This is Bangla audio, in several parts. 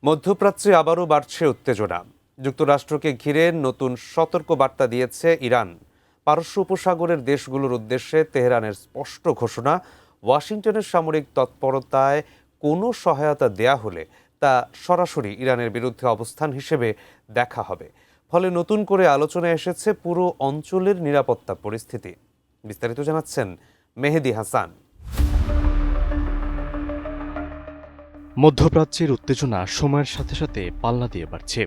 মধ্যপ্রাচ্যে আবারও বাড়ছে উত্তেজনা। যুক্তরাষ্ট্রকে ঘিরে নতুন সতর্ক বার্তা দিয়েছে ইরান। পারস্য উপসাগরের দেশগুলোর উদ্দেশ্যে তেহরানের স্পষ্ট ঘোষণা, ওয়াশিংটনের সামরিক তৎপরতায় কোনো সহায়তা দেয়া হলে তা সরাসরি ইরানের বিরুদ্ধে অবস্থান হিসেবে দেখা হবে। ফলে নতুন করে আলোচনায় এসেছে পুরো অঞ্চলের নিরাপত্তা পরিস্থিতি। বিস্তারিত জানাচ্ছেন মেহেদী হাসান। মধ্যপ্রাচ্যের উত্তেজনা সময়ের সাথে সাথে পাল্লা দিয়ে বাড়ছে।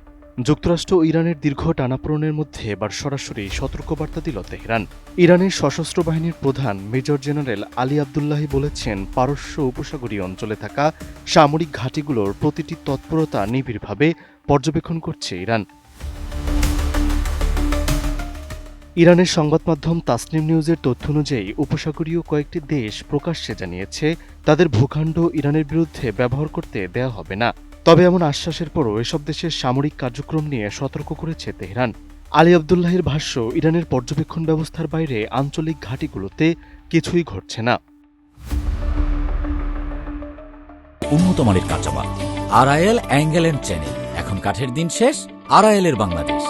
যুক্তরাষ্ট্র ও ইরানের দীর্ঘ টানাপোড়েনের মধ্যে এবার সরাসরি সতর্কবার্তা দিল তেহরান। ইরানের সশস্ত্র বাহিনীর প্রধান মেজর জেনারেল আলী আবদুল্লাহি বলেছেন, পারস্য উপসাগরীয় অঞ্চলে থাকা সামরিক ঘাঁটিগুলোর প্রতিটি তৎপরতা নিবিড়ভাবে পর্যবেক্ষণ করছে ইরান। ইরানের সংবাদ মাধ্যম তাসনিম নিউজের তথ্য অনুযায়ী উপসাগরীয় কয়েকটি দেশ প্রকাশ্যে জানিয়েছে তাদের ভূখণ্ড ইরানের বিরুদ্ধে ব্যবহার করতে দেয়া হবে না। তবে এমন আশ্বাসের পরও এসব দেশের সামরিক কার্যক্রম নিয়ে সতর্ক করেছে তেহরান। আলী আবদুল্লাহির ভাষ্য, ইরানের পর্যবেক্ষণ ব্যবস্থার বাইরে আঞ্চলিক ঘাঁটিগুলোতে কিছুই ঘটছে না। উন্নত মানের কাঁচামাল আরআইএল অ্যাঙ্গেল এন্ড চ্যানেল, এখন কাঠের দিন শেষ, আরআইএল এর বাংলাদেশ।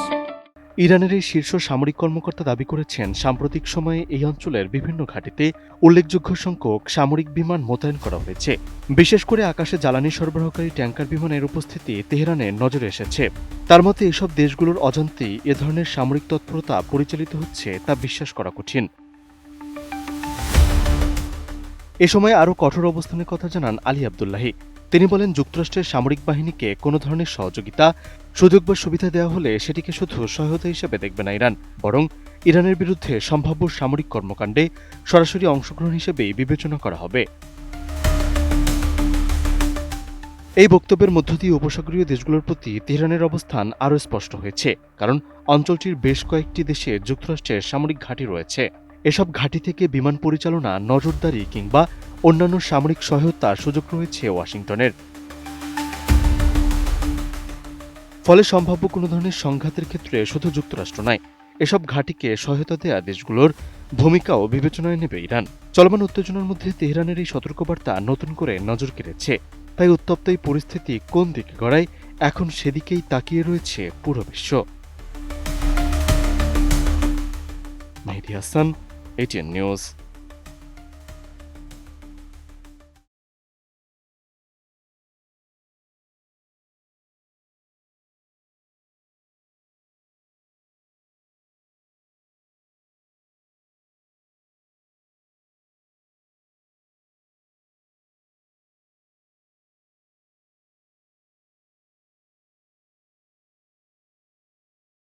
ইরানের এই শীর্ষ সামরিক কর্মকর্তা দাবি করেছেন, সাম্প্রতিক সময়ে এই অঞ্চলের বিভিন্ন ঘাঁটিতে উল্লেখযোগ্য সংখ্যক সামরিক বিমান মোতায়েন করা হয়েছে। বিশেষ করে আকাশে জ্বালানি সরবরাহকারী ট্যাঙ্কার বিমানের উপস্থিতি তেহরানের নজরে এসেছে। তার মতে এসব দেশগুলোর অজান্তেই এ ধরনের সামরিক তৎপরতা পরিচালিত হচ্ছে তা বিশ্বাস করা কঠিন। এ সময় আরও কঠোর অবস্থানের কথা জানান আলী আবদুল্লাহি। তিনি বলেন, যুক্তরাষ্ট্রের সামরিক বাহিনীকে কোনো ধরনের সহযোগিতা, সুযোগ বা সুবিধা দেওয়া হলে সেটিকে শুধু সহায়তা হিসেবে দেখবে না ইরান, বরং ইরানের বিরুদ্ধে সম্ভাব্য সামরিক কর্মকাণ্ডে সরাসরি অংশগ্রহণ হিসেবেই বিবেচনা করা হবে। এই বক্তব্যের মধ্য দিয়ে উপসাগরীয় দেশগুলোর প্রতি তেহরানের অবস্থান আরও স্পষ্ট হয়েছে, কারণ অঞ্চলটির বেশ কয়েকটি দেশে যুক্তরাষ্ট্রের সামরিক ঘাঁটি রয়েছে। এসব ঘাঁটি থেকে বিমান পরিচালনা, নজরদারি কিংবা অন্যান্য সামরিক সহায়তার সুযোগ রয়েছে ওয়াশিংটনের। ফলে সম্ভাব্য কোনো ধরনের সংঘাতের ক্ষেত্রে শুধু যুক্তরাষ্ট্র নয়, এসব ঘাঁটিকে সহায়তা দেয়া দেশগুলোর ভূমিকাও বিবেচনায় নেবে ইরান। চলমান উত্তেজনার মধ্যে তেহরানের এই সতর্কবার্তা নতুন করে নজর কেড়েছে। তাই উত্তপ্ত এই পরিস্থিতি কোন দিকে গড়ায়, এখন সেদিকেই তাকিয়ে রয়েছে পুরো বিশ্ব। মেহেদী হাসান, ATN নিউজ।